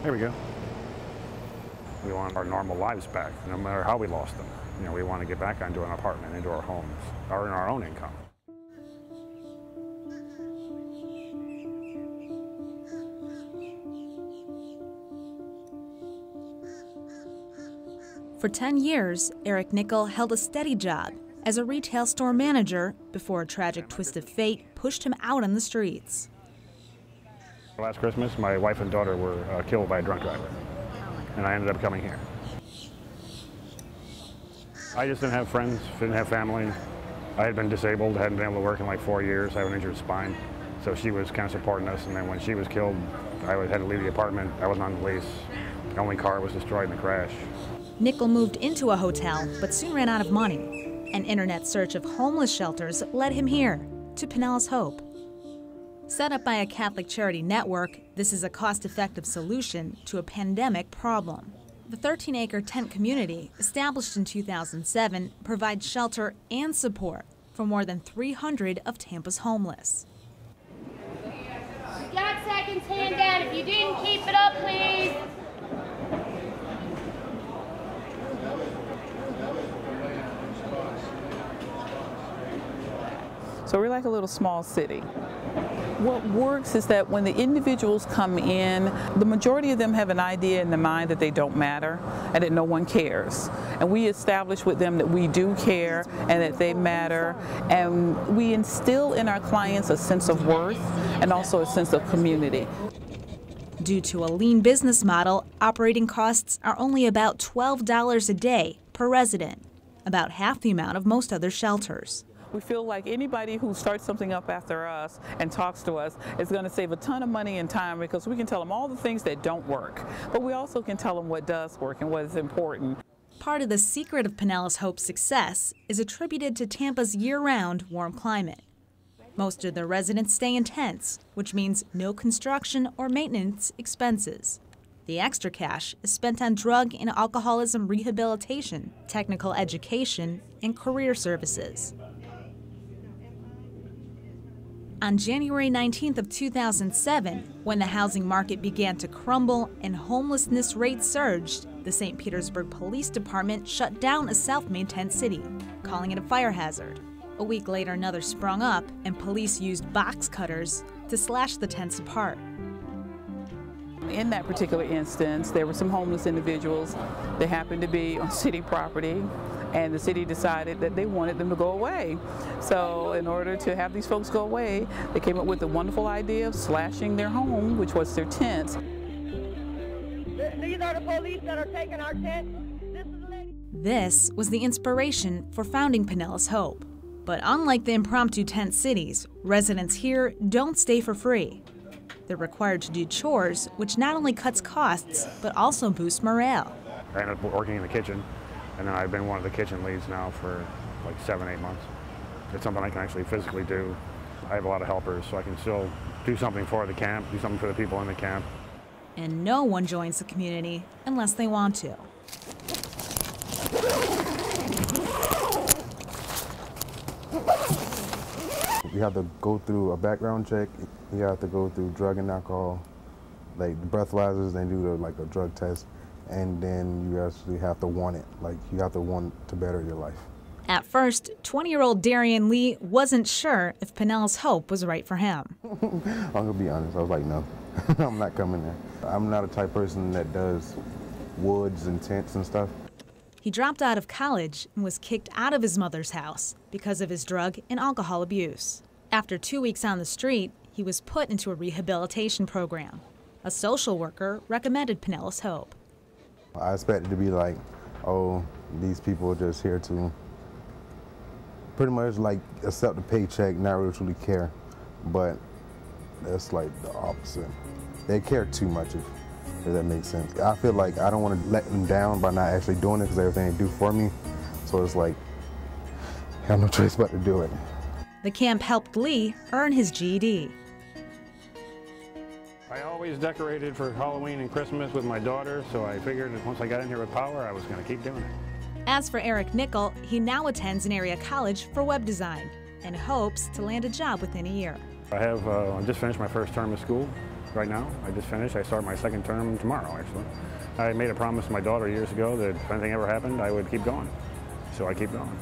There we go. We want our normal lives back, no matter how we lost them. You know, we want to get back into an apartment, into our homes, or in our own income. For 10 years, Eric Nickel held a steady job as a retail store manager before a tragic twist of fate pushed him out on the streets. Last Christmas, my wife and daughter were killed by a drunk driver, and I ended up coming here. I just didn't have friends, didn't have family. I had been disabled, hadn't been able to work in like 4 years. I have an injured spine, so she was kind of supporting us, and then when she was killed, I had to leave the apartment. I wasn't on the lease. The only car was destroyed in the crash. Nickel moved into a hotel, but soon ran out of money. An internet search of homeless shelters led him here, to Pinellas Hope. Set up by a Catholic charity network, this is a cost-effective solution to a pandemic problem. The 13-acre tent community, established in 2007, provides shelter and support for more than 300 of Tampa's homeless. You got seconds, hand down. If you didn't, keep it up, please. So we're like a little small city. What works is that when the individuals come in, the majority of them have an idea in their mind that they don't matter and that no one cares. And we establish with them that we do care and that they matter. And we instill in our clients a sense of worth and also a sense of community. Due to a lean business model, operating costs are only about $12 a day per resident, about half the amount of most other shelters. We feel like anybody who starts something up after us and talks to us is going to save a ton of money and time, because we can tell them all the things that don't work, but we also can tell them what does work and what is important. Part of the secret of Pinellas Hope's success is attributed to Tampa's year-round warm climate. Most of the residents stay in tents, which means no construction or maintenance expenses. The extra cash is spent on drug and alcoholism rehabilitation, technical education, and career services. On January 19th of 2007, when the housing market began to crumble and homelessness rates surged, the St. Petersburg Police Department shut down a self-made tent city, calling it a fire hazard. A week later, another sprung up, and police used box cutters to slash the tents apart. In that particular instance, there were some homeless individuals that happened to be on city property, and the city decided that they wanted them to go away. So in order to have these folks go away, they came up with the wonderful idea of slashing their home, which was their tents. These are the police that are taking our tents. This was the inspiration for founding Pinellas Hope. But unlike the impromptu tent cities, residents here don't stay for free. They're required to do chores, which not only cuts costs, but also boosts morale. I ended up working in the kitchen, and then I've been one of the kitchen leads now for like 7-8 months. It's something I can actually physically do. I have a lot of helpers, so I can still do something for the camp, do something for the people in the camp. And no one joins the community unless they want to. You have to go through a background check. You have to go through drug and alcohol, like the breathalyzers. They do like a drug test, and then you actually have to want it. Like you have to want to better your life. At first, 20-year-old Darian Lee wasn't sure if Pinellas Hope was right for him. I'm gonna be honest. I was like, no, I'm not coming there. I'm not a type of person that does woods and tents and stuff. He dropped out of college and was kicked out of his mother's house because of his drug and alcohol abuse. After 2 weeks on the street, he was put into a rehabilitation program. A social worker recommended Pinellas Hope. I expected to be like, oh, these people are just here to pretty much like accept the paycheck, not really truly care. But that's like the opposite. They care too much, if that makes sense. I feel like I don't want to let them down by not actually doing it, because everything they do for me. So it's like, I have no choice but to do it. The camp helped Lee earn his GED. I always decorated for Halloween and Christmas with my daughter, so I figured that once I got in here with power, I was going to keep doing it. As for Eric Nickel, he now attends an area college for web design and hopes to land a job within a year. I just finished my first term of school, right now. I just finished. I start my second term tomorrow, actually. I made a promise to my daughter years ago that if anything ever happened, I would keep going. So I keep going.